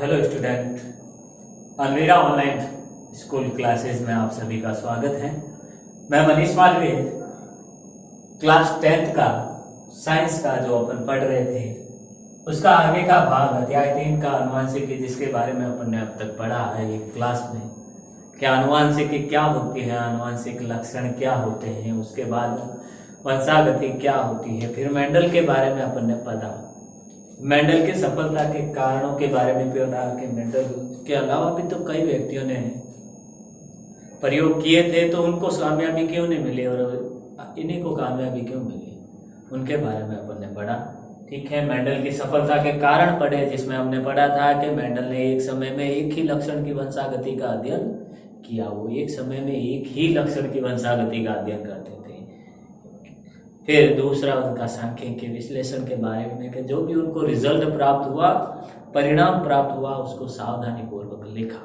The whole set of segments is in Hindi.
हेलो स्टूडेंट, अलमीरा ऑनलाइन स्कूल क्लासेस में आप सभी का स्वागत है। मैं मनीष मालवीय, क्लास 10th का साइंस का जो अपन पढ़ रहे थे उसका आगे का भाग अध्याय 3 का आनुवंशिकी, जिसके बारे में अपन ने अब तक पढ़ा है एक क्लास में। क्या आनुवंशिकी क्या होती है, आनुवंशिक लक्षण क्या होते हैं, उसके बाद वंशागति क्या होती है, फिर मेंडल के बारे में अपन ने पढ़ा। मेंडल की सफलता के कारणों के बारे में पढ़ा कि मेंडल के अलावा भी तो कई व्यक्तियों ने प्रयोग किए थे, तो उनको कामयाबी क्यों नहीं मिली और इन्हीं को कामयाबी क्यों मिली, उनके बारे में अपन ने पढ़ा। ठीक है, मेंडल की सफलता के कारण पढ़े, जिसमें हमने पढ़ा था कि मेंडल ने एक समय में एक ही लक्षण की वंशागति का अध्ययन किया। वो एक समय में एक ही लक्षण की वंशागति का अध्ययन करते थे। फिर दूसरा उनका सांख्यिकी विश्लेषण के बारे में कि जो भी उनको रिजल्ट प्राप्त हुआ, परिणाम प्राप्त हुआ, उसको सावधानी पूर्वक लिखा।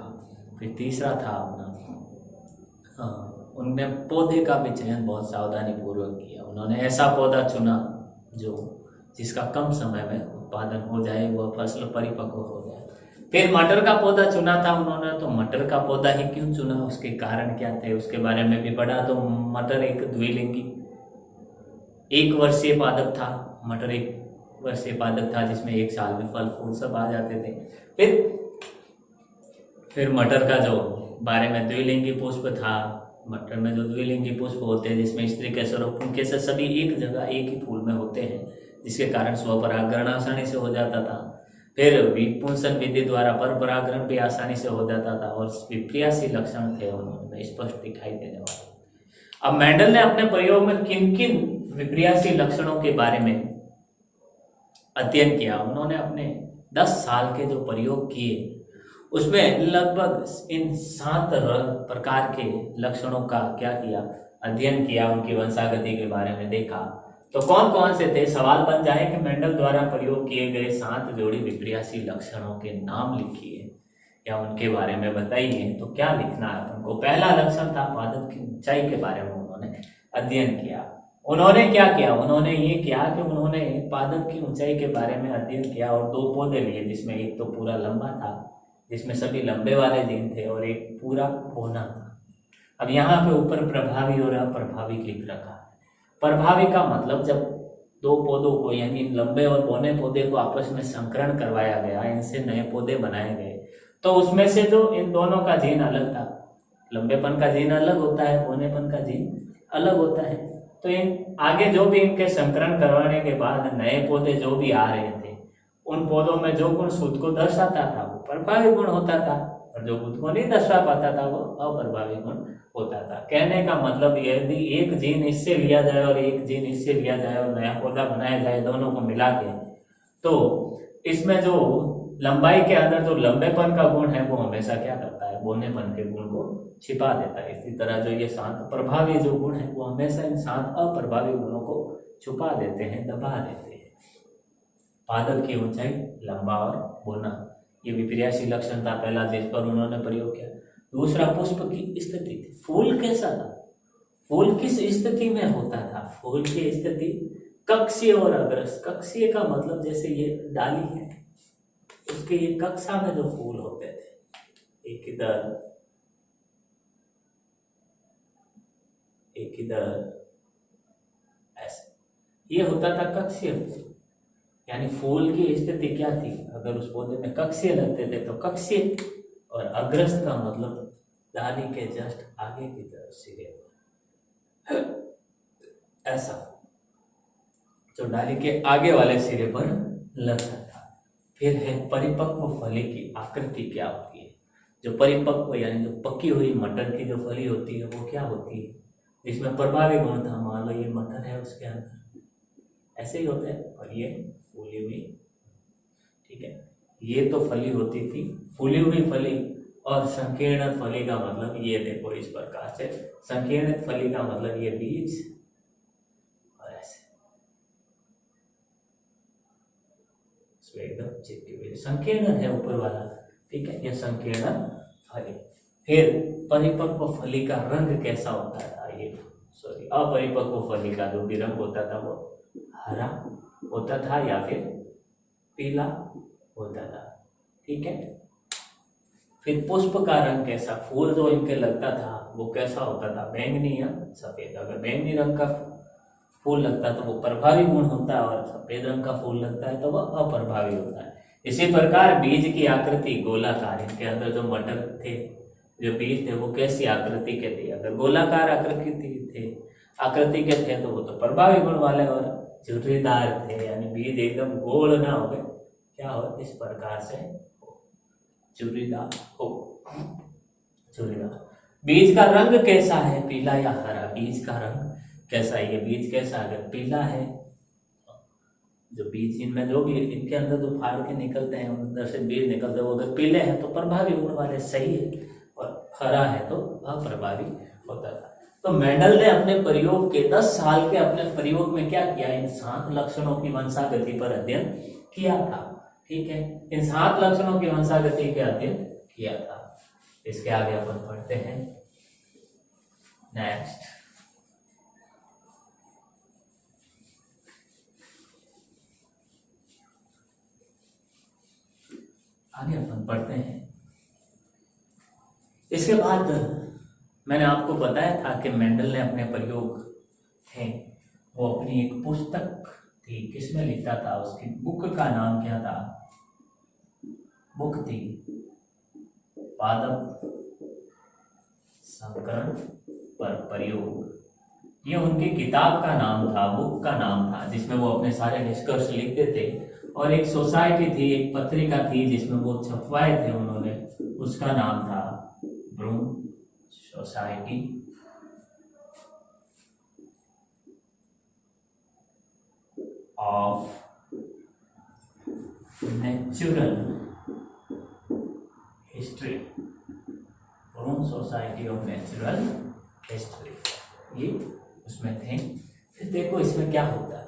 फिर तीसरा था अपना उनने पौधे का भी चयन बहुत सावधानी पूर्वक किया। उन्होंने ऐसा पौधा चुना जिसका कम समय में उत्पादन हो जाए, वह फसल परिपक्व हो जाए। फिर मटर का पौधा चुना था उन्होंने, तो मटर का पौधा ही क्यों चुना, उसके कारण क्या थे, उसके बारे में भी पढ़ा। तो मटर एक द्विलिंगी एक वर्षीय पादप था। मटर एक वर्षीय पादप था जिसमें एक साल में फल फूल सब आ जाते थे। फिर मटर का जो बारे में द्विलिंगी पुष्प था। मटर में जो द्विलिंगी पुष्प होते हैं जिसमें स्त्री केसर और पुंकेसर सभी एक जगह एक ही फूल में होते हैं, जिसके कारण स्वपरागण आसानी से हो जाता था। फिर विपुंसन विधि द्वारा पर परागण भी आसानी से हो जाता था और विप्रियासी लक्षण थे उनमें स्पष्ट दिखाई देने वाले। अब मेंडल ने अपने प्रयोग में किन किन विप्रियासी लक्षणों के बारे में अध्ययन किया। उन्होंने अपने 10 साल के जो प्रयोग किए उसमें लगभग इन 7 प्रकार के लक्षणों का क्या किया, अध्ययन किया, उनकी वंशागति के बारे में देखा। तो कौन कौन से थे, सवाल बन जाए कि मेंडल द्वारा प्रयोग किए गए 7 जोड़ी विप्रियासी लक्षणों के नाम लिखिए या उनके बारे में बताइए। तो क्या लिखना है उनको। पहला लक्षण था पादप की ऊंचाई के बारे में उन्होंने अध्ययन किया। उन्होंने क्या किया, उन्होंने ये किया कि उन्होंने पादप की ऊंचाई के बारे में अध्ययन किया और 2 पौधे लिए, जिसमें एक तो पूरा लंबा था जिसमें सभी लंबे वाले जीन थे और एक पूरा बौना था। अब यहाँ पे ऊपर प्रभावी और अप्रभावी लिख रखा है। प्रभावी का मतलब जब 2 पौधों को यानी लंबे और बौने पौधे को आपस में संकरण करवाया गया, इनसे नए पौधे बनाए गए, तो उसमें से जो इन दोनों का जीन अलग था, लंबेपन का जीन अलग होता है, बौनेपन का जीन अलग होता है। तो इन आगे जो भी इनके संकरण करवाने के बाद नए पौधे जो भी आ रहे थे, उन पौधों में जो गुण खुद को दर्शाता था वो प्रभावी गुण होता था और जो खुद को नहीं दर्शा पाता था वो अप्रभावी गुण होता था। कहने का मतलब यदि एक जीन इससे लिया जाए और एक जीन इससे लिया जाए और नया पौधा बनाया जाए, दोनों को मिला के, तो इसमें जो लंबाई के अंदर जो लंबेपन का गुण है वो हमेशा क्या करता है, बौनेपन के गुण को छिपा देता है। इसी तरह जो ये 7 प्रभावी जो गुण है वो हमेशा इन 7 अप्रभावी गुणों को छुपा देते हैं, दबा देते हैं। पादप की ऊंचाई, लंबा और बौना, ये विप्रियासी लक्षण था पहला जिस पर उन्होंने प्रयोग किया। दूसरा पुष्प की स्थिति थी। फूल कैसा था, फूल किस स्थिति में होता था, फूल की स्थिति कक्षीय और अग्रस। कक्षीय का मतलब जैसे ये डाली है, उसके ये कक्षा में जो फूल होते थे, एक इधर ऐसे, ये होता था कक्षीय फूल। यानी फूल की स्थिति क्या थी, अगर उस पौधे में कक्षीय लगते थे तो कक्षीय, और अग्रस्त का मतलब डाली के जस्ट आगे की तरफ सिरे पर, ऐसा जो डाली के आगे वाले सिरे पर लगता था। फिर है परिपक्व फली की आकृति क्या होती है। जो परिपक्व यानी जो पकी हुई मटर की जो फली होती है वो क्या होती है, जिसमें प्रभावी गुण था। मान लो ये मटर है, उसके अंदर ऐसे ही होते हैं और ये फूली हुई, ठीक है, ये तो फली होती थी, फूली हुई फली। और संकीर्ण फली का मतलब ये देखो इस प्रकार से, संकीर्ण फली का मतलब ये बीज और ऐसे एकदम चिपकी हुई संकीर्ण है ऊपर वाला, ठीक है, ये संकीर्ण फली। फिर परिपक्व फली का रंग कैसा होता था, ये अपरिपक्व फली का जो भी रंग होता था वो हरा होता था या फिर पीला होता था, ठीक है। फिर पुष्प का रंग कैसा, फूल जो इनके लगता था वो कैसा होता था, बैंगनी या सफेद। अगर बैंगनी रंग का फूल लगता है तो वो प्रभावी गुण होता है, और सफेद रंग का फूल लगता है तो वह अप्रभावी होता है। इसी प्रकार बीज की आकृति गोलाकार, इनके अंदर जो मटर थे, जो बीज थे वो कैसी आकृति के थे, अगर गोलाकार आकृति के थे तो वो तो प्रभावी गुण वाले, और झुर्रीदार थे यानी बीज एकदम गोल ना हो गए, क्या हो, इस प्रकार से झुर्रीदार हो। झुर्रीदार बीज का रंग कैसा है, पीला या हरा, बीज का रंग कैसा है, ये बीज कैसा, अगर पीला है, जो बीज इनमें जो भी इनके अंदर जो फाड़ के निकलते हैं अंदर से बीज निकलते हैं, वो अगर पीले हैं तो प्रभावी गुण वाले, सही है, और हरा है तो अप्रभावी होता था। तो मेंडल ने अपने प्रयोग के 10 साल के अपने प्रयोग में क्या किया, इन 7 लक्षणों की वंशागति पर अध्ययन किया था। ठीक है, इन 7 लक्षणों की वंशागति का अध्ययन किया था। इसके आगे अपन पढ़ते हैं नेक्स्ट। आगे अपन पढ़ते हैं। इसके बाद मैंने आपको बताया था कि मेंडल ने अपने प्रयोग थे वो अपनी एक पुस्तक थी, किसमें लिखता था, उसकी बुक का नाम क्या था, बुक थी पादप संकरण पर प्रयोग। ये उनकी किताब का नाम था, बुक का नाम था, जिसमें वो अपने सारे निष्कर्ष लिखते थे। और एक सोसाइटी थी, एक पत्रिका थी जिसमें वो छपवाए थे उन्होंने, उसका नाम था Broom society of natural history, Broom society of natural history, ये उसमें थे। फिर देखो इसमें क्या होता है,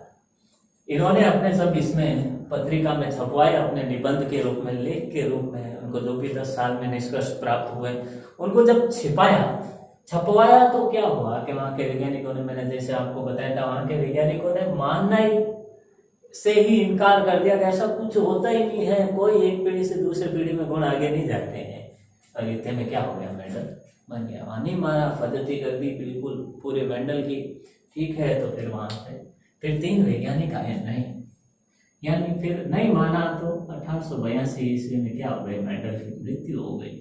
इन्होंने अपने सब इसमें पत्रिका में छपवाए, अपने निबंध के रूप में, लेख के रूप में, उनको जो भी 10 साल में निष्कर्ष प्राप्त हुए उनको जब छपवाया तो क्या हुआ कि वहाँ के वैज्ञानिकों ने, मैंने जैसे आपको बताया था, वहाँ के वैज्ञानिकों ने मानना ही से ही इनकार कर दिया कि ऐसा कुछ होता ही नहीं है, कोई एक पीढ़ी से दूसरी पीढ़ी में गुण आगे नहीं जाते हैं। और इतने में क्या हो गया, मेंडल बन गया, वहाँ नहीं मारा, फजती कर दी बिल्कुल पूरे मेंडल की। ठीक है, तो फिर वहाँ से फिर 3 वैज्ञानिक आए, नहीं यानी फिर नहीं माना, तो 1882 ईस्वी में क्या हो गई, मेंडल की मृत्यु हो गई,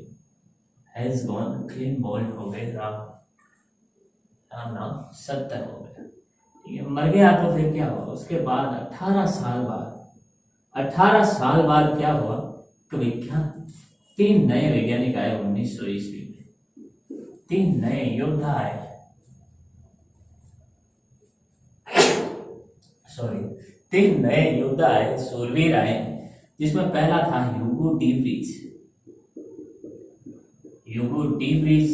हैज गॉन क्लीन बोल्ड हो गए, राम नाम 70 हो गया। ठीक है, मर गया। तो फिर क्या हुआ, उसके बाद 18 साल बाद क्या हुआ कि विज्ञान 3 नए वैज्ञानिक आए 1900 ईस्वी में, 3 नए योद्धा आए, सॉरी 3 नए योद्धा आए, शूरवीर आए, जिसमें पहला था ह्यूगो डी व्रीज,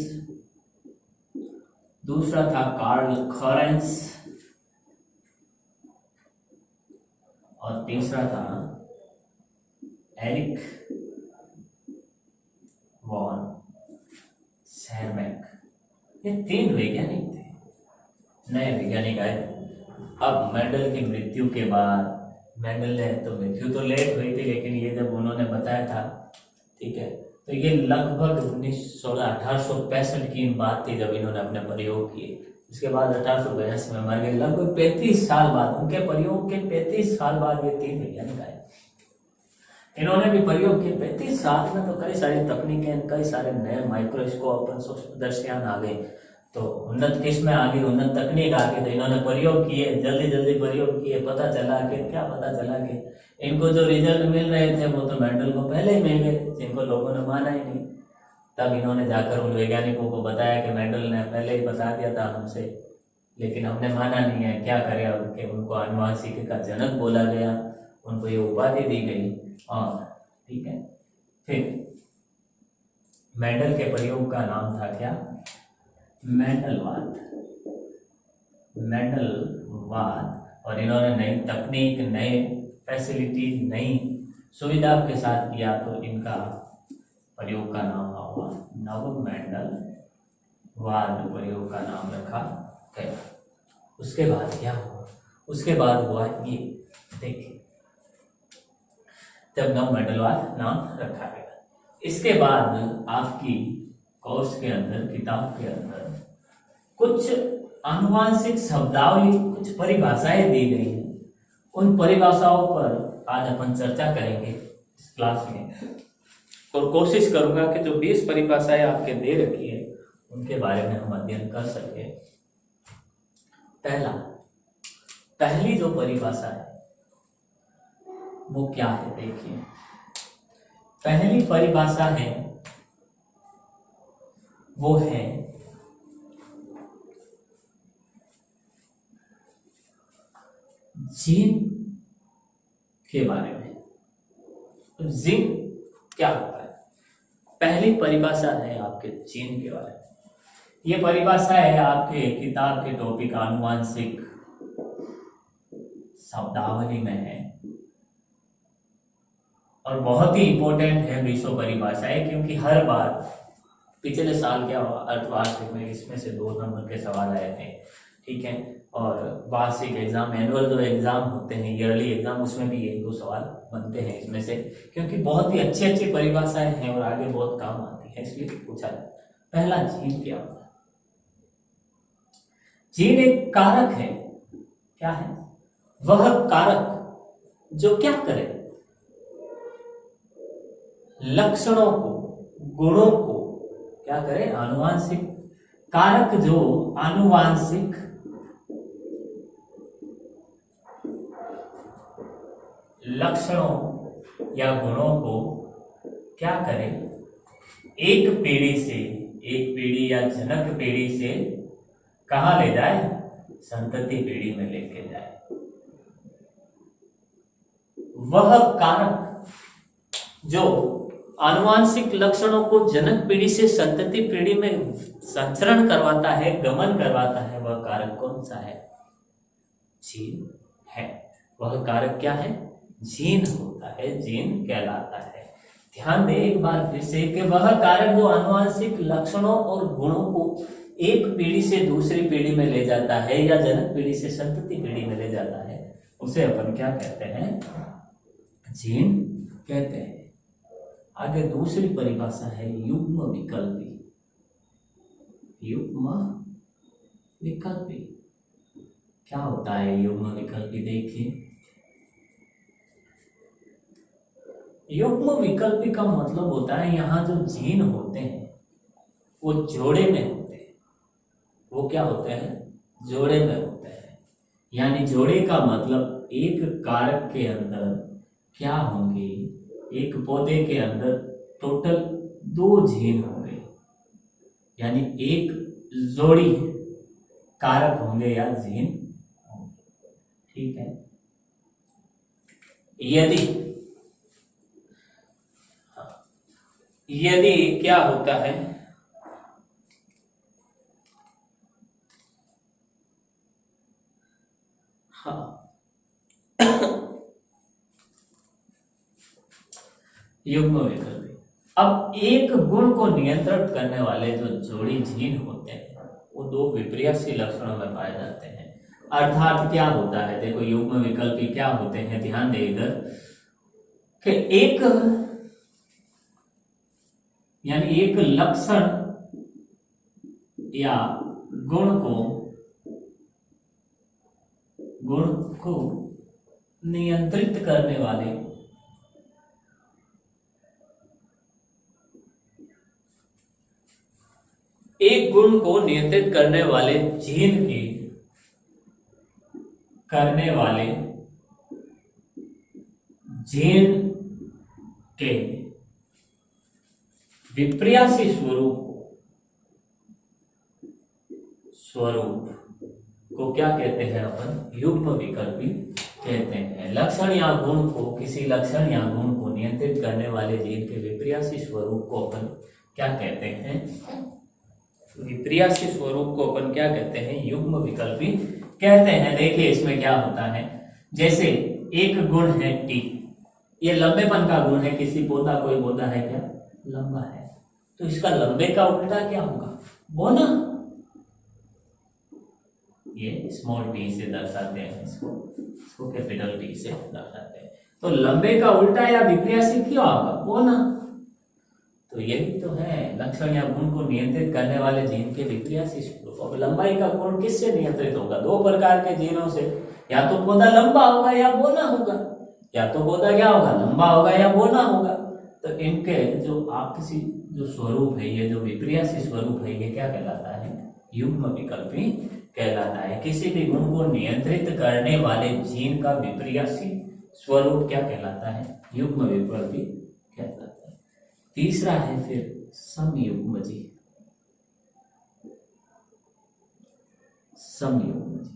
दूसरा था कार्ल खॉरेंस, और तीसरा था एरिक वॉन शेरमैक। ये 3 वैज्ञानिक थे, नए वैज्ञानिक आए। अब मेंडल की मृत्यु के बाद, मेंडल ने तो मृत्यु तो लेट हुई थी, लेकिन ये जब उन्होंने बताया था, ठीक है, तो ये लगभग 1865 की बात थी जब इन्होंने अपने प्रयोग किए। उसके बाद 1882 में मर गए, लगभग 35 साल बाद, उनके प्रयोग के 35 साल बाद ये 3 वैज्ञानिक आए। इन्होंने भी प्रयोग किए 35 साल में, तो कई सारी तकनीकें, कई सारे नए माइक्रोस्कोप, सूक्ष्मदर्शियां आ गई, तो उन्नत किस्में आ गई, उन्नत तकनीक आ गई, तो इन्होंने प्रयोग किए, जल्दी जल्दी प्रयोग किए। पता चला कि इनको जो रिजल्ट मिल रहे थे वो तो मेंडल को पहले ही मिल गए, जिनको लोगों ने माना ही नहीं। तब इन्होंने जाकर उन वैज्ञानिकों को बताया कि मेंडल ने पहले ही बता दिया था हमसे, लेकिन हमने माना नहीं है, क्या करें। उनके उनको आनुवांशिकी का जनक बोला गया, उनको ये उपाधि दी गई। और ठीक है, फिर मेंडल के प्रयोग का नाम था क्या, मेंडलवाद। और इन्होंने नई तकनीक, नए फैसिलिटी, नई सुविधा के साथ किया, तो इनका प्रयोग का नाम हुआ नव मेंडलवाद, प्रयोग का नाम रखा गया। उसके बाद क्या हुआ, उसके बाद हुआ ये, देखिए, जब नव मेंडलवाद नाम रखा गया, इसके बाद आपकी कोर्स के अंदर, किताब के अंदर कुछ आनुवांशिक शब्दावली, कुछ परिभाषाएं दी गई हैं। उन परिभाषाओं पर आज अपन चर्चा करेंगे इस क्लास में, और कोशिश करूंगा कि जो 20 परिभाषाएं आपके दे रखी है उनके बारे में हम अध्ययन कर सके। पहली जो परिभाषा है वो क्या है, देखिए। पहली परिभाषा है वो है जीन के बारे में। तो जीन क्या होता है, पहली परिभाषा है आपके जीन के बारे में। ये परिभाषा है आपके किताब के टॉपिक आनुवांशिक शब्दावली में है, और बहुत ही इंपॉर्टेंट है विश्व परिभाषाएं, क्योंकि हर बार पिछले साल क्या हुआ, अर्थवार्षिक में इसमें से 2 नंबर के सवाल आए थे, ठीक है। और वार्षिक एग्जाम, एनुअल जो एग्जाम होते हैं, ईयरली एग्जाम, उसमें भी यही 2 सवाल बनते हैं इसमें से, क्योंकि बहुत ही अच्छी अच्छी परिभाषाएं हैं और आगे बहुत काम आती है, इसलिए पूछा जाए। पहला, जीन क्या होता है। जीन एक कारक है। क्या है वह कारक जो क्या करे, लक्षणों को, गुणों को क्या करे, आनुवांशिक कारक जो आनुवांशिक लक्षणों या गुणों को क्या करे, एक पीढ़ी या जनक पीढ़ी से कहां ले जाए, संतति पीढ़ी में लेके जाए। वह कारक जो आनुवांशिक लक्षणों को जनक पीढ़ी से संतति पीढ़ी में संचरण करवाता है, गमन करवाता है, वह कारक कौन सा है, जीन है। वह कारक क्या है, जीन होता है, जीन कहलाता है। ध्यान दे एक बार फिर से कि वह कारक जो आनुवांशिक लक्षणों और गुणों को एक पीढ़ी से दूसरी पीढ़ी में ले जाता है, या जनक पीढ़ी से संतति पीढ़ी में ले जाता है, उसे अपन क्या कहते हैं, जीन कहते हैं। आगे दूसरी परिभाषा है युग्म विकल्पी। युग्म विकल्पी क्या होता है, युग्म विकल्पी देखिए। युग्म विकल्पी का मतलब होता है, यहाँ जो जीन होते हैं वो जोड़े में होते हैं। वो क्या होते हैं, जोड़े में होते हैं। यानी जोड़े का मतलब एक कारक के अंदर क्या होंगे, एक पौधे के अंदर टोटल 2 जीन होंगे, यानी एक जोड़ी कारक होंगे या जीन होंगे, ठीक है। यदि क्या होता है, युग्म विकल्पी। अब एक गुण को नियंत्रित करने वाले जो जोड़ी जीन होते हैं वो 2 विपर्यासी लक्षणों में पाए जाते हैं। अर्थात क्या होता है, देखो युग्म विकल्पी क्या होते हैं, ध्यान दे इधर कि एक लक्षण या गुण को नियंत्रित करने वाले एक गुण को नियंत्रित करने वाले जीन के विपर्यासी स्वरूप को क्या कहते हैं, अपन युग्म विकल्पी कहते हैं। लक्षण या गुण को, किसी लक्षण या गुण को नियंत्रित करने वाले जीन के विपर्यासी स्वरूप को अपन क्या कहते हैं, विपर्यासी स्वरूप को अपन क्या कहते हैं, युग्म विकल्पी कहते हैं। देखिए इसमें क्या होता है, जैसे एक गुण है टी, ये लंबेपन का गुण है, किसी पौधा, कोई पौधा है क्या, लंबा है, तो इसका लंबे का उल्टा क्या होगा, बोना। ये स्मॉल टी से दर्शाते हैं इसको कैपिटल टी से दर्शाते हैं। तो लंबे का उल्टा या विपर्यासी क्या होगा, बोना। तो यही तो है लक्षण या गुण को नियंत्रित करने वाले जीन के विक्रियाशील स्वरूप। अब लंबाई का गुण किससे नियंत्रित होगा? दो प्रकार के जीनों से, या तो पौधा लंबा होगा या बोना होगा, या तो पौधा क्या होगा? लंबा होगा या बोना होगा। तो इनके जो आपसी जो स्वरूप है, ये जो विक्रियाशील स्वरूप है, ये क्या कहलाता है? युग्म विकल्पी कहलाता है। किसी भी गुण को नियंत्रित करने वाले जीन का विक्रियाशील स्वरूप क्या कहलाता है? युग्म विकल्पी कहलाता है। तीसरा है फिर समयुग्मजी। समयुग्मजी,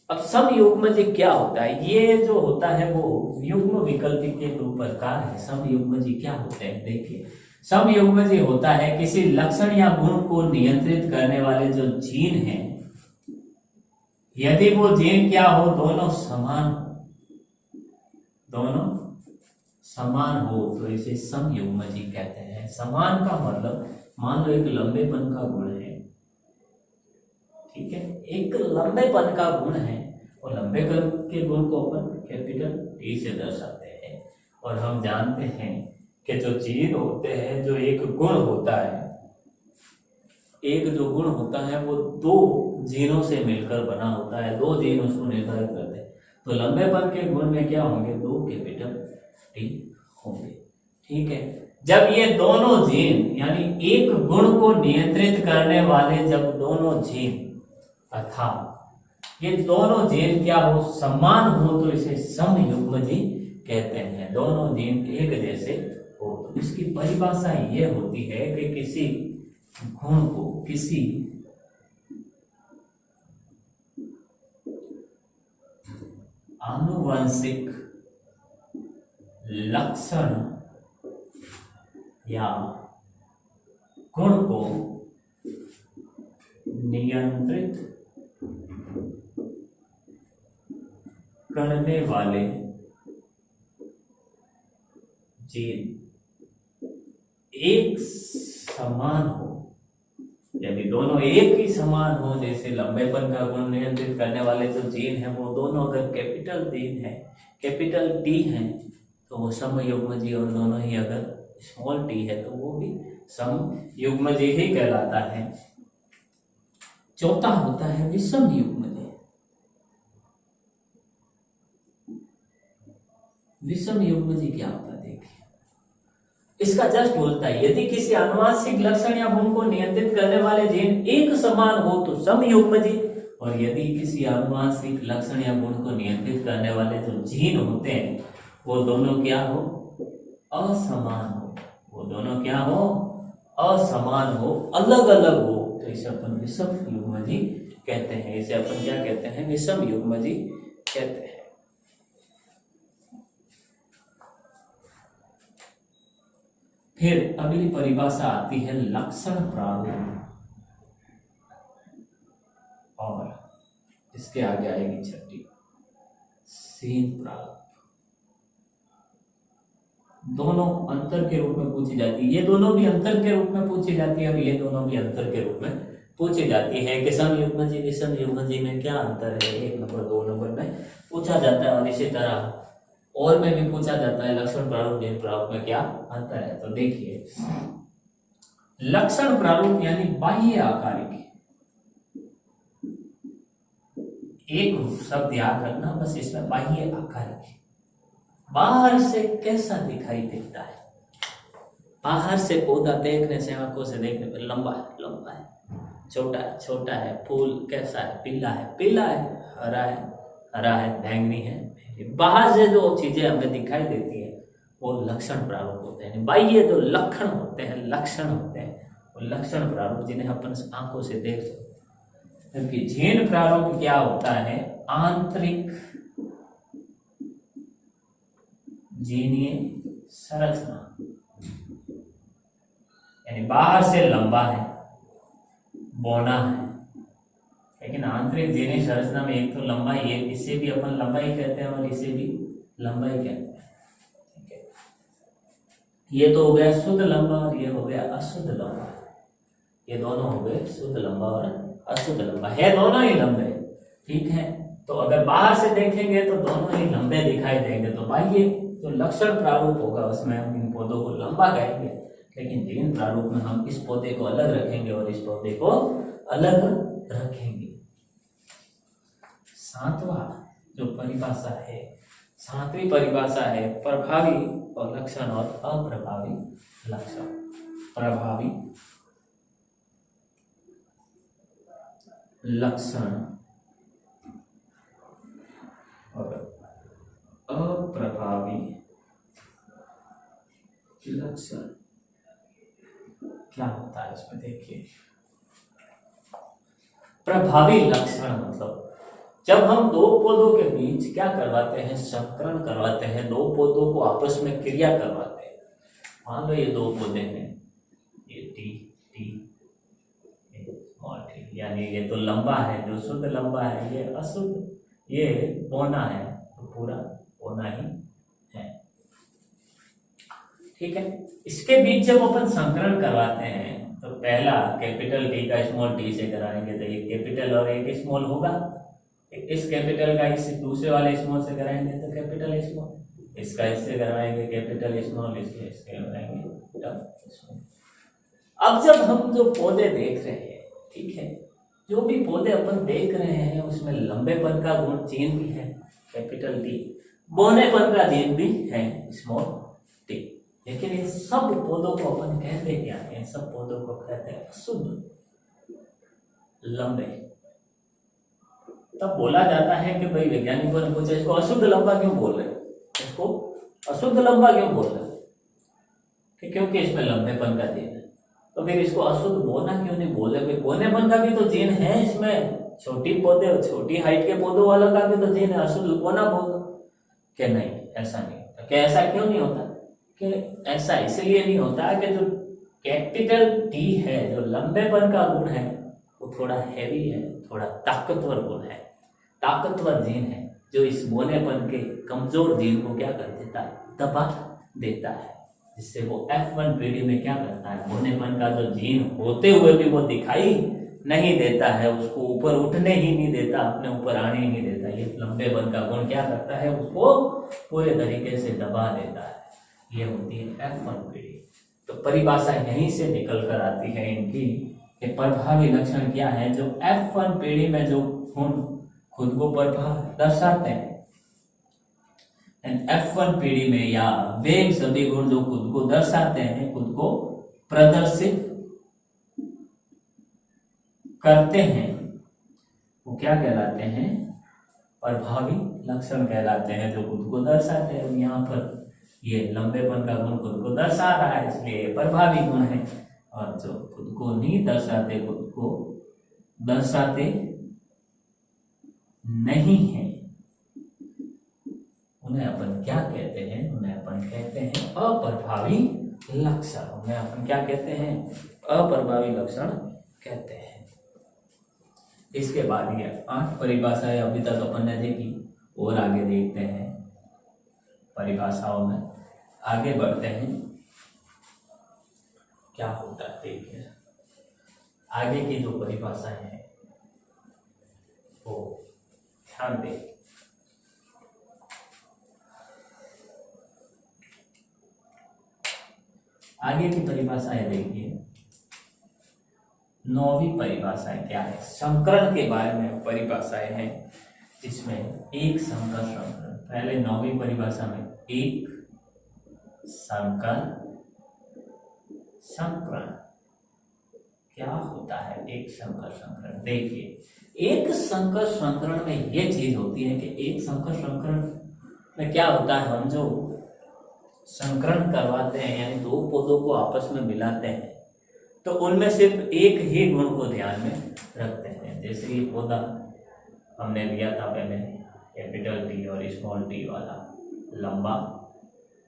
अब समयुग्मजी क्या होता है? ये जो होता है वो युग्म विकल्पी के दो प्रकार है। समयुग्मजी क्या होते हैं? देखिए, समयुग्मजी होता है किसी लक्षण या गुण को नियंत्रित करने वाले जो जीन हैं, यदि वो जीन क्या हो? दोनों समान, दोनों समान हो तो इसे समयुग्मजी कहते हैं। समान का मतलब, मान लो एक लंबेपन का गुण है, ठीक है, एक लंबेपन का गुण है, और लंबे के गुण को अपन कैपिटल टी से दर्शाते हैं। और हम जानते हैं कि जो जीन होते हैं, जो एक गुण होता है, एक जो गुण होता है वो दो जीनों से मिलकर बना होता है, दो जीन उसको निर्धारित करते हैं। तो लंबेपन के गुण में क्या होंगे? दो कैपिटल टी होंगे, ठीक है। जब ये दोनों जीन, यानी एक गुण को नियंत्रित करने वाले जब दोनों जीन, अर्थात ये दोनों जीन क्या हो? समान हो तो इसे समयुग्मजी कहते हैं। दोनों जीन एक जैसे हो तो इसकी परिभाषा ये होती है कि किसी गुण को, किसी आनुवंशिक लक्षण या गुण को नियंत्रित करने वाले जीन एक समान हो, यदि दोनों एक ही समान हो, जैसे लंबेपन का गुण नियंत्रित करने वाले जो जीन है वो दोनों अगर कैपिटल जीन है, कैपिटल टी है, तो वो समयुग्मजी, और दोनों ही अगर स्मॉल टी है तो वो भी समयुग्मजी ही कहलाता है। चौथा होता है विषमयुग्मजी। विषमयुग्मजी क्या होता है? देखिए, इसका जस्ट उल्टा है। यदि किसी आनुवंशिक लक्षण या गुण को नियंत्रित करने वाले जीन एक समान हो तो समयुग्मजी, और यदि किसी आनुवंशिक लक्षण या गुण को नियंत्रित करने वाले जो जीन होते हैं वो दोनों क्या हो? असमान हो। वो दोनों क्या हो? असमान हो, अलग अलग हो, तो इसे अपन विषमयुग्मजी कहते हैं। इसे अपन क्या कहते हैं? विषमयुग्मजी कहते हैं। फिर अगली परिभाषा आती है लक्षण प्रारूप, और इसके आगे आएगी छठी सीन प्रारूप। दोनों अंतर के रूप में पूछी जाती है। ये दोनों भी अंतर के रूप में पूछी जाती है, और ये दोनों भी अंतर के रूप में पूछी जाती है कि समयुग्मजी विषमयुग्मजी में क्या अंतर है, 1 नंबर 2 नंबर में पूछा जाता है। और इसी तरह और में भी पूछा जाता है लक्षण प्रारूप जीन प्रारूप में क्या अंतर है। तो देखिए, लक्षण प्रारूप यानी बाह्य आकारिकी, एक शब्द याद रखना बस, इसमें बाह्य आकारिकी, बाहर से कैसा दिखाई देता है। बाहर से पौधा देखने से, आंखों से देखने पर लंबा है, लंबा है, छोटा है, छोटा है, फूल कैसा है, पीला है, पीला है, हरा है, हरा है, बैंगनी है। बाहर से जो चीजें हमें दिखाई देती है वो लक्षण प्रारूप होते हैं। बाह्य जो लक्षण होते हैं, लक्षण होते हैं, वो लक्षण प्रारूप जिन्हें अपन आंखों से देख सकते हैं। जबकि जीन प्रारूप क्या होता है? आंतरिक जीनीय संरचना, यानी बाहर से लंबा है, बौना है, लेकिन आंतरिक जीनीय संरचना में एक तो लंबाई है, इसे भी अपन लंबाई कहते हैं और इसे भी लंबाई कहते हैं, ठीक है। ये तो हो गया शुद्ध लंबा और ये हो गया अशुद्ध लंबा। ये दोनों हो गए शुद्ध लंबा और अशुद्ध लंबा, है दोनों ही लंबे, ठीक है। तो अगर बाहर से देखेंगे तो दोनों ही लंबे दिखाई देंगे, तो बाह्य जो लक्षण प्रारूप होगा उसमें हम इन पौधों को लंबा कहेंगे, लेकिन जीन प्रारूप में हम इस पौधे को अलग रखेंगे और इस पौधे को अलग रखेंगे। सातवां जो परिभाषा है, सातवीं परिभाषा है प्रभावी और लक्षण और अप्रभावी लक्षण। प्रभावी लक्षण और अप्रभावी लक्षण क्या होता है इसमें देखिए। प्रभावी लक्षण मतलब जब हम दो पौधों के बीच क्या करवाते हैं, संकरण करवाते हैं, दो पौधों को आपस में क्रिया करवाते हैं। मान लो ये दो पौधे हैं, ये टी टी और टी, यानी ये तो लंबा है, जो शुद्ध लंबा है, ये अशुद्ध, ये पौना है, तो पूरा पौना ही है। ठीक है, इसके बीच जब अपन संकरण करवाते हैं तो पहला कैपिटल टी का स्मॉल टी से कराएंगे तो एक कैपिटल और एक स्मॉल होगा। इस कैपिटल का इस दूसरे वाले स्मॉल से कराएंगे तो कैपिटल स्मॉल, इसका इससे करवाएंगे कैपिटल स्मॉल, इसके कराएंगे स्मॉल। अब जब हम जो पौधे देख रहे हैं, ठीक है, जो भी पौधे अपन देख रहे हैं उसमें लंबेपन का गुण जीन भी है कैपिटल टी, बोनेपन का जीन भी है स्मॉल टी, लेकिन इन सब पौधों को अपन कहते क्या है, इन सब पौधों को कहते हैं अशुद्ध लंबे। तब बोला जाता है कि भाई वैज्ञानिकों ने पूछा इसको अशुद्ध लंबा क्यों बोल रहे हैं, इसको अशुद्ध लंबा क्यों बोल रहे हैं, कि क्योंकि इसमें लंबेपन का जीन है। तो फिर इसको अशुद्ध बोना क्यों नहीं बोल रहे, बोनेपन का भी तो जीन है इसमें, छोटी पौधे छोटी हाइट के पौधों वाला का भी तो जीन है, अशुद्ध बोना बोल कि नहीं, ऐसा नहीं होता। क्या ऐसा क्यों नहीं होता, कि ऐसा इसलिए नहीं होता कि जो कैपिटल टी है, जो लंबेपन का गुण है, वो थोड़ा हैवी है, थोड़ा ताकतवर गुण है, ताकतवर जीन है, जो इस बोनेपन के कमजोर जीन को क्या कर देता है, दबा देता है, जिससे वो F1 पीढ़ी में क्या करता है, बोनेपन का जो जीन होते हुए भी वो दिखाई नहीं देता है, उसको ऊपर उठने ही नहीं देता, अपने ऊपर आने ही नहीं देता। ये लंबेपन का गुण क्या करता है, उसको पूरे तरीके से दबा देता है। ये होती है F1 पीढ़ी। तो परिभाषा यहीं से निकल कर आती है इनकी कि प्रभावी लक्षण क्या है, जो F1 पीढ़ी में जो गुण खुद को प्रभाव दर्शाते हैं, F1 पीढ़ी में या वे सभी गुण जो खुद को दर्शाते हैं, खुद को प्रदर्शित करते हैं, वो क्या कहलाते हैं, प्रभावी लक्षण कहलाते हैं, जो खुद को दर्शाते हैं। यहाँ पर ये लंबेपन का गुण खुद को दर्शा रहा है, इसलिए ये प्रभावी गुण है, और जो खुद को नहीं दर्शाते, खुद को दर्शाते नहीं है, उन्हें अपन क्या कहते हैं, उन्हें अपन कहते हैं अप्रभावी लक्षण। उन्हें अपन क्या कहते हैं, अप्रभावी लक्षण कहते हैं। इसके बाद ये 8 परिभाषाएं अभी तक अपन ने देखी, और आगे देखते हैं परिभाषाओं में, आगे बढ़ते हैं क्या होता है। देखिए आगे की जो परिभाषाएं हैं वो ध्यान दें। आगे की परिभाषाएं देखिए। 9वीं परिभाषाएं क्या है, संकरण के बारे में परिभाषाएं हैं, जिसमें एक संकर संकरण। पहले 9वीं परिभाषा में एक संकर संकरण क्या होता है, एक संकर संकरण। देखिए एक संकर संकरण में ये चीज होती है कि एक संकर संकरण में क्या होता है, हम जो संकरण करवाते हैं, यानी दो पौधों को आपस में मिलाते हैं, तो उनमें सिर्फ एक ही गुण को ध्यान में रखते हैं। जैसे ये पौधा हमने लिया था पहले, कैपिटल टी और स्मॉल टी वाला, लंबा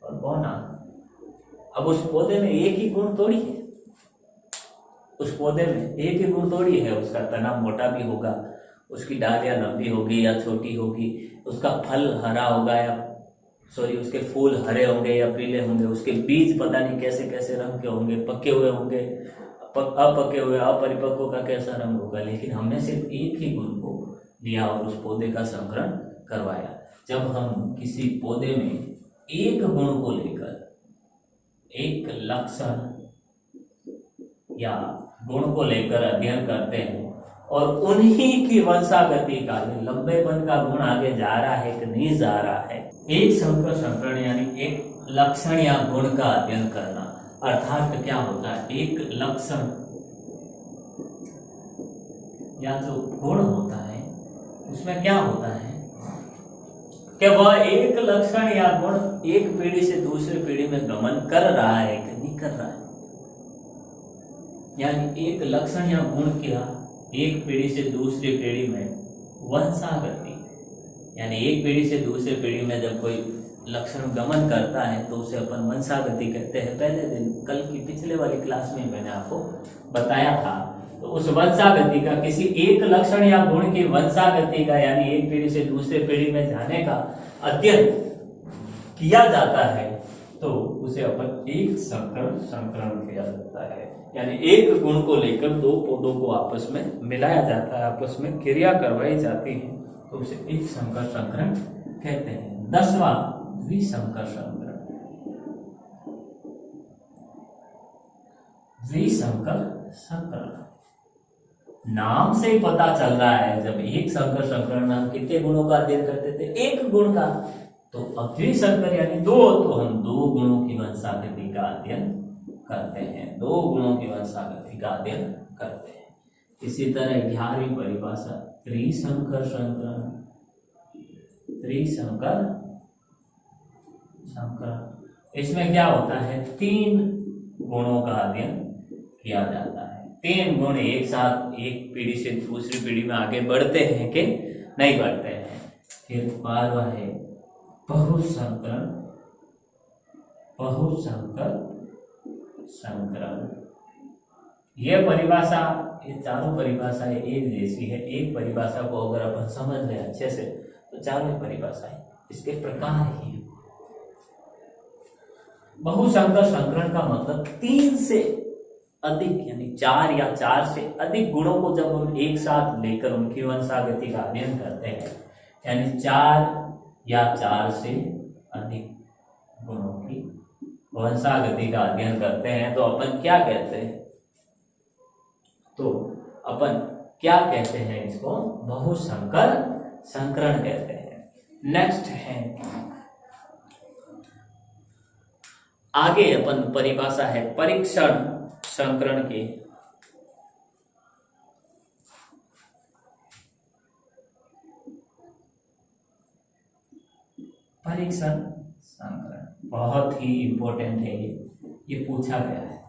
और बौना। अब उस पौधे में एक ही गुण थोड़ी है, उस पौधे में एक ही गुण थोड़ी है। उसका तना मोटा भी होगा, उसकी डालियां लंबी होगी या छोटी होगी, उसका फल हरा होगा या उसके फूल हरे होंगे या पीले होंगे, उसके बीज पता नहीं कैसे कैसे रंग के होंगे, पके हुए होंगे, अपके हुए, अपरिपक्व का कैसा रंग होगा। लेकिन हमने सिर्फ एक ही गुण को लिया और उस पौधे का संकरण करवाया। जब हम किसी पौधे में एक गुण को लेकर एक लक्षण या गुण को लेकर अध्ययन करते हैं और उन्हीं की वंशागति का लंबेपन का गुण आगे जा रहा है कि नहीं जा रहा है, एक संकर संकरण यानी एक लक्षण या गुण का अध्ययन करना। अर्थात क्या होता है, एक लक्षण या जो गुण होता है उसमें क्या होता है कि वह एक लक्षण या गुण एक पीढ़ी से दूसरी पीढ़ी में गमन कर रहा है कि नहीं कर रहा है। यानी एक लक्षण या गुण क्या एक पीढ़ी से दूसरी पीढ़ी में वंशागति, यानी एक पीढ़ी से दूसरी पीढ़ी में जब कोई लक्षण गमन करता है तो उसे अपन वंशागति कहते हैं। पहले दिन कल की पिछले वाली क्लास में मैंने आपको बताया था। तो उस वंशागति का, किसी एक लक्षण या गुण की वंशागति का यानी एक पीढ़ी से दूसरे पीढ़ी में जाने का अध्ययन किया जाता है तो उसे अपन एक संकर संकरण किया जाता है। यानी एक गुण को लेकर दो पौधों को आपस में मिलाया जाता है, आपस में क्रिया करवाई जाती है तो उसे एक संकर संकरण कहते हैं। 10वां द्विसंकर संकरण। द्विसंकर संकरण नाम से ही पता चल रहा है, जब एक संकर संकरण में हम कितने गुणों का अध्ययन करते थे, एक गुण का। तो अब द्विसंकर यानी दो, तो हम दो गुणों की वंशागति का अध्ययन करते हैं, दो गुणों की वंशागति का अध्ययन करते हैं। इसी तरह 11वीं परिभाषा त्रिसंकर संकरण। त्रिसंकर संकरण, इसमें क्या होता है, 3 गुणों का अध्ययन किया जाता है। 3 गुण एक साथ एक पीढ़ी से दूसरी पीढ़ी में आगे बढ़ते हैं कि नहीं बढ़ते हैं। फिर 12वां है बहुसंकरण। बहुसंकर संकरण, यह परिभाषा, ये चारों परिभाषाएं एक जैसी है। एक परिभाषा को अगर अपन समझ लें अच्छे से तो चारों परिभाषाएं इसके प्रकार ही है। बहुसंकर संकरण का मतलब 3 से अधिक यानी 4 या 4 से अधिक गुणों को जब हम एक साथ लेकर उनकी वंशागति का अध्ययन करते हैं, यानी 4 या 4 से अधिक गुणों की वंशागति का अध्ययन करते हैं तो अपन क्या कहते हैं, तो अपन क्या कहते हैं, इसको बहुसंकर संकरण कहते हैं। नेक्स्ट है, आगे अपन परिभाषा है परीक्षण संकरण की। परीक्षण संकरण बहुत ही इंपॉर्टेंट है, ये पूछा गया है,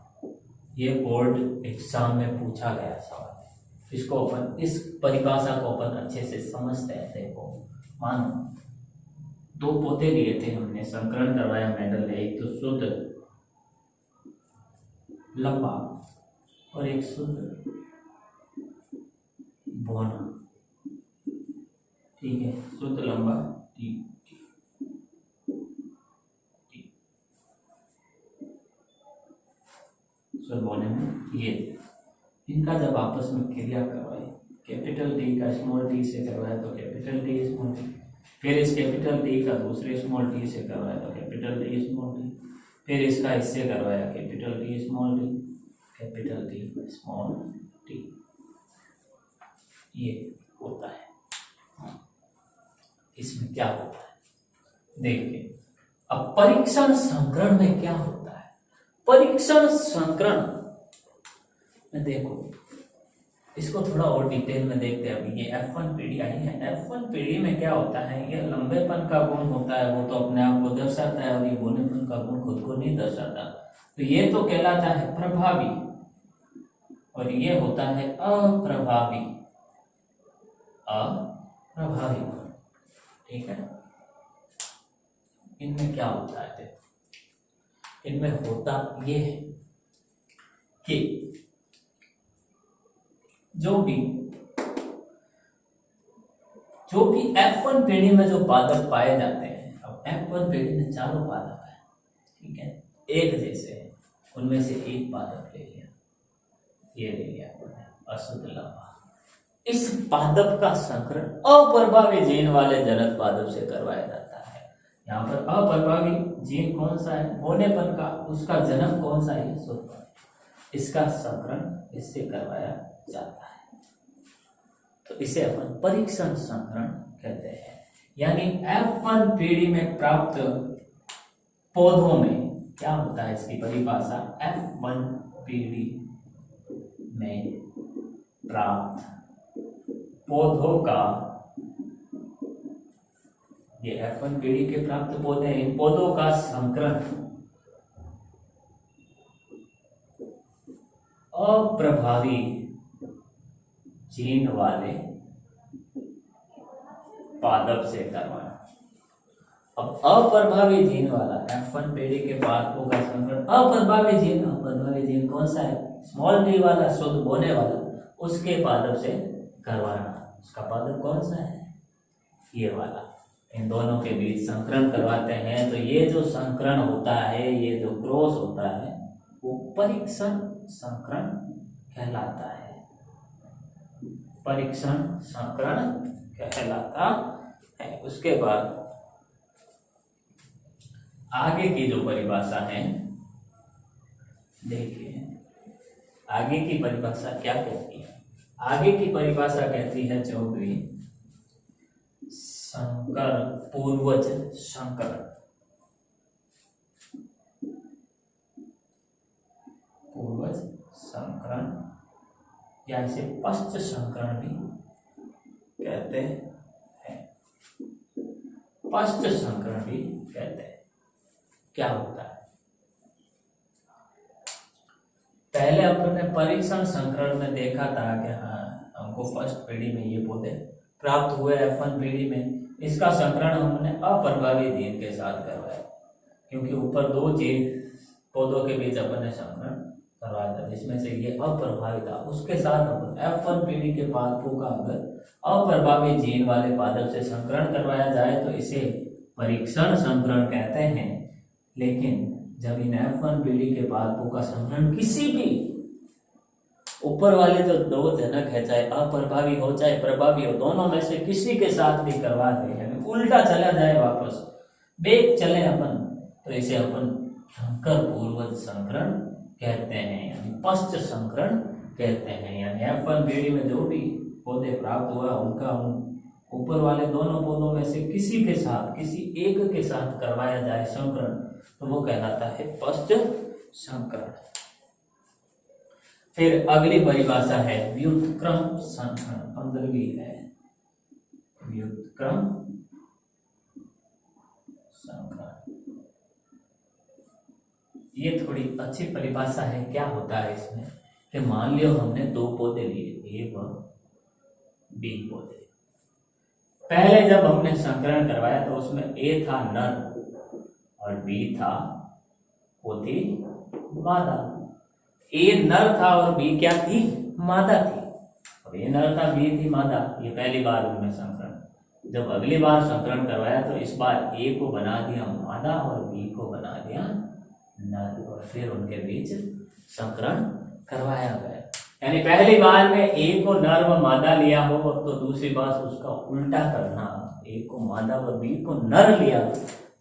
ये बोर्ड एग्जाम में पूछा गया सवाल है। इसको अपन, इस परिभाषा को अपन अच्छे से समझते हैं। देखो मानो 2 पौधे लिए थे हमने, संकरण करवाया मेंडल ने, एक तो शुद्ध लंबा और एक शुद्ध बौना, ठीक है, शुद्ध लंबा बौने में ये, इनका जब आपस में क्रिया करवाए, कैपिटल टी का स्मॉल टी से करवाया तो कैपिटल टी स्मॉल टी, फिर इस कैपिटल टी का दूसरे स्मॉल टी से करवाया तो कैपिटल टी स्मॉल टी, फिर इसका इससे करवाया capital T small T, capital T small T, ये होता है। इसमें क्या होता है देखिए। अब परीक्षण संकरण में क्या होता है, परीक्षण संकरण में देखो, इसको थोड़ा और डिटेल में देखते हैं। अभी ये F1 पीढ़ी आई है, F1 पीढ़ी में क्या होता है, ये लंबेपन का गुण होता है, वो तो अपने आप को दर्शाता है, और ये बौनेपन का गुण खुद को नहीं दर्शाता। तो ये तो कहलाता है प्रभावी और ये होता है अप्रभावी, अप्रभावी गुण, ठीक है। इनमें क्या होता है, इनमें होता ये है कि जो भी F1 पीढ़ी में जो पादप पाए जाते हैं, अब F1 पीढ़ी में चारों पादप है, ठीक है, एक जैसे है, उनमें से एक पादप ले लिया, ये ले लिया अशुद्ध लंबा, इस पादप का संकरण अप्रभावी जीन वाले जनक पादप से करवाया जाता है। यहाँ पर अप्रभावी जीन कौन सा है, बोनेपन का, उसका जनक कौन सा है, शुद्ध, इसका संकरण इससे करवाया जाता है। तो इसे अपन परीक्षण संकरण कहते हैं। यानी F1 पीढ़ी में प्राप्त पौधों में क्या होता है, इसकी परिभाषा, F1 पीढ़ी में प्राप्त पौधों का, ये F1 पीढ़ी के प्राप्त पौधे, इन पौधों का संकरण अप्रभावी जीन वाले पादप से करवाना। अब अप्रभावी जीन वाला F1 पीढ़ी के पादपों का संकरण अप्रभावी जीन कौन सा है, स्मॉल डी वाला, शुद्ध बोने वाला, उसके पादप से करवाना। उसका पादप कौन सा है, ये वाला। इन दोनों के बीच संकरण करवाते हैं। तो ये जो संकरण होता है, ये जो क्रॉस होता है, वो परीक्षण संकरण कहलाता है। परीक्षण संकरण कहलाता है। उसके बाद आगे की जो परिभाषा है, देखिए आगे की परिभाषा क्या कहती है। आगे की परिभाषा कहती है 14वीं, संकर पूर्वज संकरण। पूर्वज संकरण या इसे पश्च संकरण भी कहते हैं। पश्च संकरण भी कहते हैं। क्या होता है, पहले अपन ने परीक्षण संकरण में देखा था कि हाँ, हमको फर्स्ट पीढ़ी में ये पौधे प्राप्त हुए, F1 पीढ़ी में इसका संकरण हमने अप्रभावी जीन के साथ करवाया, क्योंकि ऊपर दो जीन पौधों के बीच अपन ने संकरण करवाया था, जिसमें से ये अप्रभावी था। उसके साथ अपन F1 पीढ़ी के पादपों का अगर अप्रभावी जीन वाले पादप से संकरण करवाया जाए तो इसे परीक्षण संकरण कहते हैं। लेकिन जब इन F1 पीढ़ी के पादपों का संकरण किसी भी ऊपर वाले जो दो जनक है, चाहे अप्रभावी हो चाहे प्रभावी हो, दोनों में से किसी के साथ भी करवा दे, यानी उल्टा चला जाए, वापस बेग चले अपन, तो इसे अपन संकर पूर्वज संकरण कहते हैं, यानी पश्च संकरण कहते हैं। यानी F1 पीढ़ी में जो भी पौधे प्राप्त हुआ, उनका ऊपर वाले दोनों पौधों में से किसी के साथ, किसी एक के साथ करवाया जाए संकरण, तो वो कहलाता है पश्च संकरण। फिर अगली परिभाषा है व्युत्क्रम संकरण, 15वीं है व्युत्क्रम संकरण। ये थोड़ी अच्छी परिभाषा है। क्या होता है इसमें कि मान लियो हमने दो पौधे लिए, ए व बी पौधे। पहले जब हमने संकरण करवाया तो उसमें ए था नर और बी था, वो थी मादा। ए नर था और बी क्या थी, मादा थी। अब ए नर था, बी थी मादा। ये पहली बार उनमें संकरण। जब अगली बार संकरण करवाया तो इस बार ए को बना दिया मादा और बी को बना दिया नर, और फिर उनके बीच संकरण करवाया गया। यानी पहली बार में ए को नर व मादा लिया हो तो दूसरी बार उसका उल्टा करना, ए को मादा व बी को नर लिया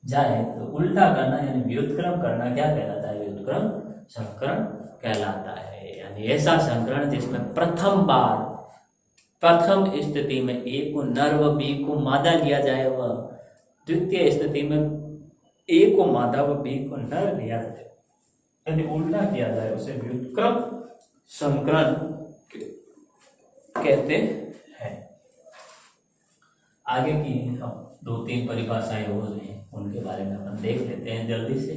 जाए तो उल्टा करना, यानी व्युत्क्रम करना क्या कहलाता है, व्युत्क्रम संकरण कहलाता है। यानी ऐसा संकरण जिसमें प्रथम स्थिति में ए को नर व बी को मादा लिया जाए व द्वितीय स्थिति में ए को मादा व बी को नर लिया जाए, यानी उल्टा किया जाए, उसे व्युत्क्रम संकरण कहते हैं। आगे की हम 2-3 परिभाषाएं और हैं, उनके बारे में हम देख लेते हैं जल्दी से।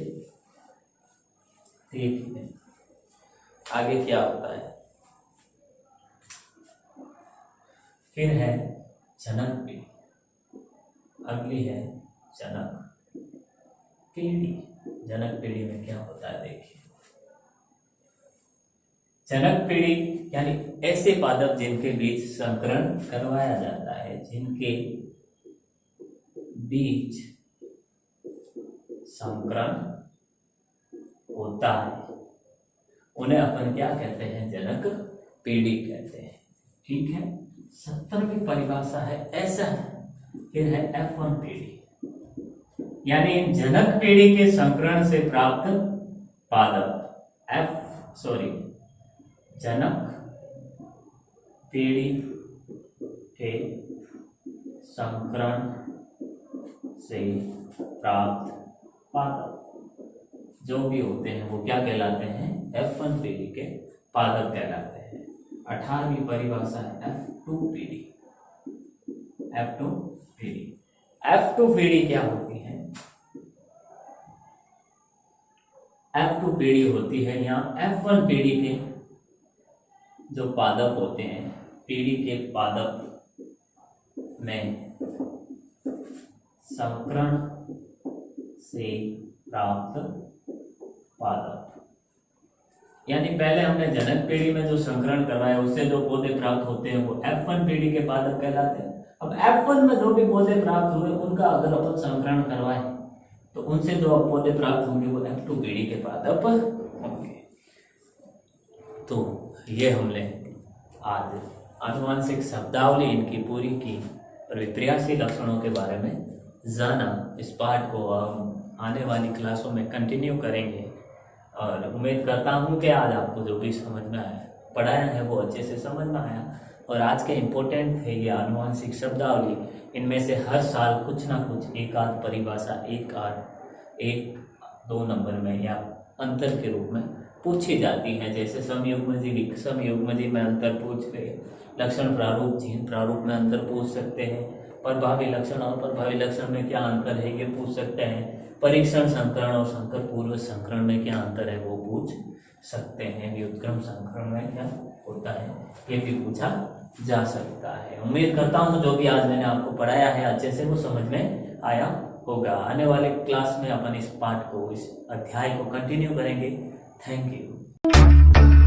देखिए आगे क्या होता है। फिर है जनक पीढ़ी, अगली है जनक पीढ़ी। जनक पीढ़ी में क्या होता है देखिए। जनक पीढ़ी यानी ऐसे पादप जिनके बीच संकरण करवाया जाता है, जिनके बीच संकरण होता है, उन्हें अपन क्या कहते हैं, जनक पीढ़ी कहते हैं। ठीक है, 70वीं परिभाषा है ऐसा है, फिर है F1 पीढ़ी, यानी जनक पीढ़ी के संकरण से प्राप्त पादप जनक पीढ़ी के संकरण से प्राप्त पादप जो भी होते हैं वो क्या कहलाते हैं? F1 पीढ़ी के पादप कहलाते हैं। 18वीं परिभाषा है F2 पीढ़ी। F2 पीढ़ी, F2 पीढ़ी क्या होती है? F2 पीढ़ी होती है यहाँ F1 पीढ़ी के जो पादप होते हैं, पीढ़ी के पादप में संकरण से प्राप्त पादप, यानी पहले हमने जनक पीढ़ी में जो संकरण करवाया उससे जो पौधे प्राप्त होते हैं वो F1 पीढ़ी के पादप कहलाते हैं। अब F1 में जो भी पौधे प्राप्त हुए उनका अगर अपन संकरण करवाएं तो उनसे जो पौधे प्राप्त होंगे वो F2 पीढ़ी के पादप होंगे। तो ये हमने आज आनुवांशिक शब्दावली इनकी पूरी की और 83 लक्षणों के बारे में जाना। इस पाठ को हम आने वाली क्लासों में कंटिन्यू करेंगे और उम्मीद करता हूँ कि आज आपको जो भी समझ में आया, पढ़ाया है वो अच्छे से समझ में आया। और आज के इम्पोर्टेंट थे ये आनुवांशिक शब्दावली, इनमें से हर साल कुछ ना कुछ एक आध परिभाषा एक दो नंबर में या अंतर के रूप में पूछी जाती है। जैसे समयुग्मजी में अंतर पूछ गए, लक्षण प्रारूप जीन प्रारूप में अंतर पूछ सकते हैं, प्रभावी लक्षण और प्रभावी लक्षण में क्या अंतर है ये पूछ सकते हैं, परीक्षण संकरण और संकर पूर्व संकरण में क्या अंतर है वो पूछ सकते हैं, व्युत्क्रम संकरण में क्या होता है ये भी पूछा जा सकता है। उम्मीद करता हूँ जो भी आज मैंने आपको पढ़ाया है अच्छे से वो समझ में आया होगा। आने वाले क्लास में अपन इस पाठ को, इस अध्याय को कंटिन्यू करेंगे। Thank you.